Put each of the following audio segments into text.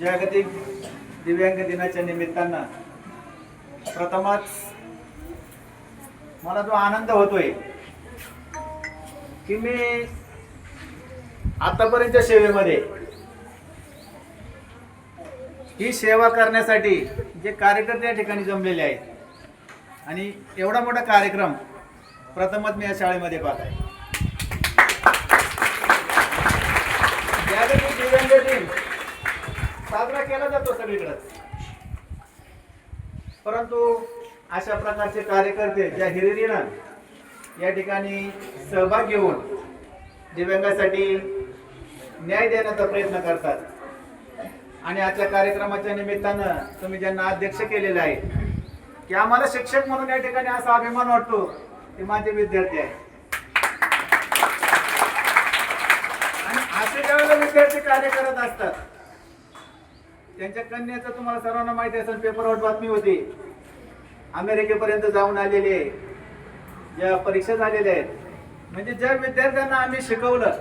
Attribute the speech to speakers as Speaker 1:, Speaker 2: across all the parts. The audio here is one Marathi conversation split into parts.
Speaker 1: जागतिक दिव्यांग दिनाच्या निमित्तानं प्रथमच मला जो आनंद होतोय की मी आतापर्यंतच्या सेवेमध्ये ही सेवा करण्यासाठी जे कार्यकर्ते या ठिकाणी जमलेले आहेत आणि एवढा मोठा कार्यक्रम प्रथमच मी या शाळेमध्ये पाहत आहे. जागतिक दिव्यांग दिन साजरा केला जातो सगळीकडे, परंतु अशा प्रकारचे कार्यकर्ते ज्या हिरिरीनं या ठिकाणी सहभाग घेऊन दिव्यांगासाठी न्याय देण्याचा प्रयत्न करतात आणि आजच्या कार्यक्रमाच्या निमित्तानं तुम्ही ज्यांना अध्यक्ष केलेले आहे की आम्हाला शिक्षक म्हणून या ठिकाणी असा अभिमान वाटतो ते माझे विद्यार्थी आहेत. आणि असे ज्यावेळेला विद्यार्थी कार्य करत असतात त्यांच्या कन्याचं तुम्हाला सर्वांना माहिती असेल, पेपरवर बातमी होती, अमेरिकेपर्यंत जाऊन आलेले, ज्या परीक्षा झालेल्या आहेत, म्हणजे ज्या विद्यार्थ्यांना आम्ही शिकवलं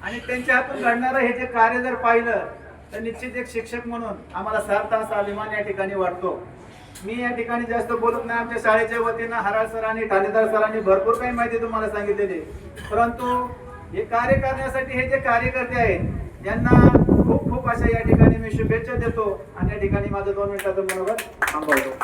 Speaker 1: आणि त्यांच्या हातून घडणारं हे जे कार्य जर पाहिलं तर निश्चित एक शिक्षक म्हणून आम्हाला सार्थ असा अभिमान या ठिकाणी वाटतो. मी या ठिकाणी जास्त बोलत नाही. आमच्या शाळेच्या वतीनं हराळ सरांनी, ठाणेदार सरांनी भरपूर काही माहिती तुम्हाला सांगितलेली, परंतु हे कार्य करण्यासाठी हे जे कार्यकर्ते आहेत यांना खूप खूप अशा या ठिकाणी मी शुभेच्छा देतो आणि या ठिकाणी माझं 2 मिनिटाचं मनोगत थांबवतो.